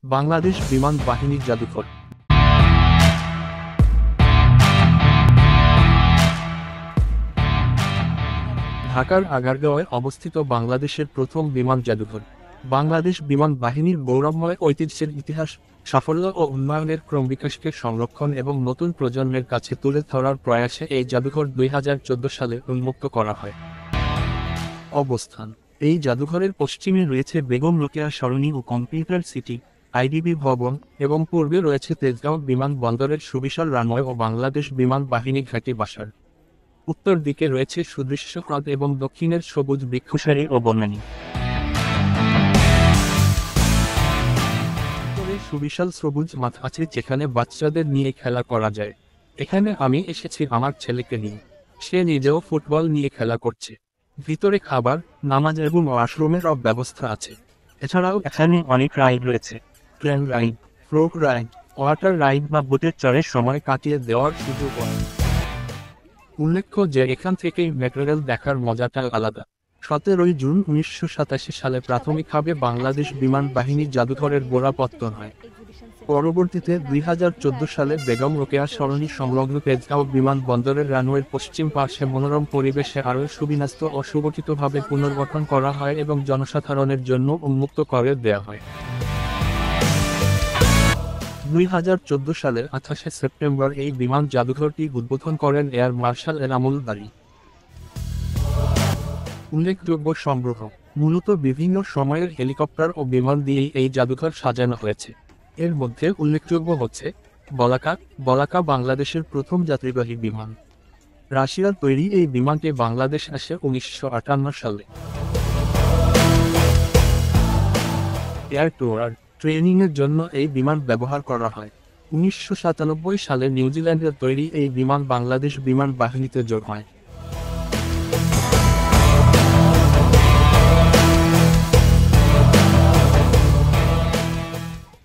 বাংলাদেশ বিমান বাহিনীর জাদুঘর। ঢাকার আগারগাঁওয়ে অবস্থিত বাংলাদেশের প্রথম বিমান জাদুঘর। বাংলাদেশ বিমান বাহিনীর গৌরবময় ঐতিহ্যের ইতিহাস, সাফল্য ও উন্নয়নের ক্রম বিকাশকে সংরক্ষণ এবং নতুন প্রজন্মের কাছে তুলে ধরার প্রয়াসে এই জাদুঘর 2014 সালে উন্মুক্ত করা হয়। অবস্থান: এই জাদুঘরের পশ্চিমে রয়েছে বেগম রোকেয়া সরণি ও কম্পিউটার সিটি, আইডিবি ভবন এবং পূর্বে রয়েছে তেজগাঁও বিমানবন্দরের সুবিশাল রানওয়ে ও বাংলাদেশ বিমান বাহিনী ঘাঁটি বাসার। উত্তর দিকে রয়েছে সুদৃশ্য হ্রদ এবং দক্ষিণের সবুজ বৃক্ষসারি ও বনানী। উত্তরে সুবিশাল সবুজ মাঠ আছে যেখানে বাচ্চাদের নিয়ে খেলা করা যায়। এখানে আমি এসেছি আমার ছেলেকে নিয়ে, সে নিজেও ফুটবল নিয়ে খেলা করছে। ভিতরে খাবার, নামাজ এবং ওয়াশরুমের ব্যবস্থা আছে। এছাড়াও এখানে অনেক রাইড রয়েছে: train ride, float ride, water ride বা বোটের চড়ে সময় কাটিয়ে দেওয়ার সুযোগ আছে। উল্লেখ্য যে এখান থেকেই মেট্রো রেল দেখার মজাটা আলাদা। 17 জুন 1987 সালে প্রাথমিকভাবে বাংলাদেশ বিমান বাহিনী জাদুঘরের গোড়াপত্তন হয়। পরবর্তীতে 2014 সালে বেগম রোকেয়া সরণি সংলগ্ন তেজগাঁও বিমানবন্দরের রানওয়ের পশ্চিম পাশে মনোরম পরিবেশে আরও সুবিন্যস্ত ও সুগঠিতভাবে পুনর্গঠন করা হয় এবং জনসাধারণের জন্য উন্মুক্ত করে দেওয়া হয়। 2014 সালের 28 সেপ্টেম্বর এই বিমান জাদুঘরটি উদ্বোধন করেন এয়ার মার্শাল এনামুল বারী। উল্লেখযোগ্য সংগ্রহ: মূলত বিভিন্ন সময়ের হেলিকপ্টার ও বিমান দিয়েই এই জাদুঘর সাজানো হয়েছে। এর মধ্যে উল্লেখযোগ্য হচ্ছে বলাকা বাংলাদেশের প্রথম যাত্রীবাহী বিমান। রাশিয়ার তৈরি এই বিমানটি বাংলাদেশ আসে 1958 সালে। এয়ার টুয়ার ট্রেনিংয়ের জন্য এই বিমান ব্যবহার করা হয়। 1997 সালে নিউজিল্যান্ডের তৈরি এই বিমান বাংলাদেশ বিমান বাহিনীতে যোগ হয়।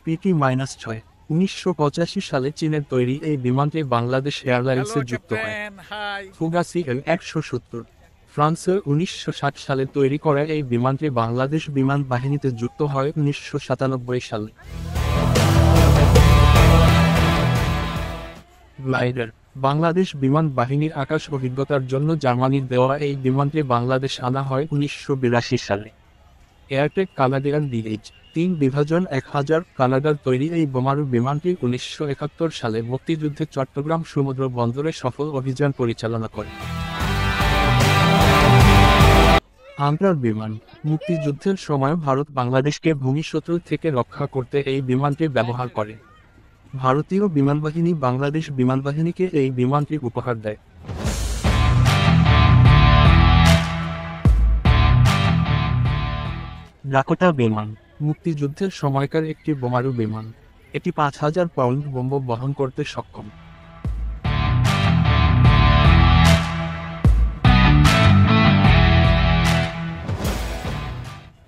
PT-6 1985 সালে চীনের তৈরি এই বিমানটি বাংলাদেশ এয়ারলাইন্সে যুক্ত হয়। ফুগাসি L-170 ফ্রান্সের 1960 সালে তৈরি করা এই বিমানটি বাংলাদেশ বিমান বাহিনীতে যুক্ত হয় 1997 সালে। গ্লাইডার বাংলাদেশ বিমান বাহিনীর আকাশ অভিজ্ঞতার জন্য জার্মানির দেওয়া এই বিমানটি বাংলাদেশ আনা হয় 1982 সালে। এয়ারটেক কানাডিয়ান DH-3 বিভাজন 1000 কানাডার তৈরি এই বোমারু বিমানটি 1971 সালে মুক্তিযুদ্ধে চট্টগ্রাম সমুদ্র বন্দরে সফল অভিযান পরিচালনা করে। হান্টার বিমান মুক্তিযুদ্ধের সময় ভারত বাংলাদেশকে ভূমিশত্রু থেকে রক্ষা করতে এই বিমানটি ব্যবহার করে। ভারতীয় বিমানবাহিনী বাংলাদেশ বিমানবাহিনীকে এই বিমানটি উপহার দেয়। ডাকোটা বিমান মুক্তিযুদ্ধের সময়কার একটি বোমারু বিমান। এটি 5000 পাউন্ড বোমা বহন করতে সক্ষম।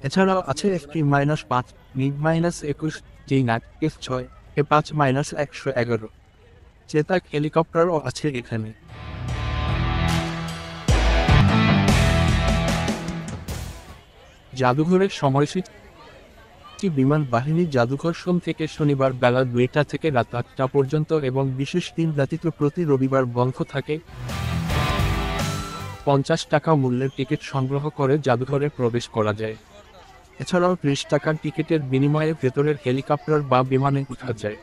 এছাড়াও আছে F-5, MiG-21, জিনাক F-6, A-5-111 Chetak হেলিকপ্টারও আছে এখানে। জাদুঘরের সময়সূচি: বিমান বাহিনী জাদুঘর সোম থেকে শনিবার বেলা 2টা থেকে রাত 8টা পর্যন্ত এবং বিশেষ দিন ব্যতীত প্রতি রবিবার বন্ধ থাকে। 50 টাকা মূল্যের টিকিট সংগ্রহ করে জাদুঘরে প্রবেশ করা যায়। এছাড়াও 30 টাকার টিকিটের বিনিময়ে ভেতরের হেলিকপ্টার বা বিমানে ওঠা যায়।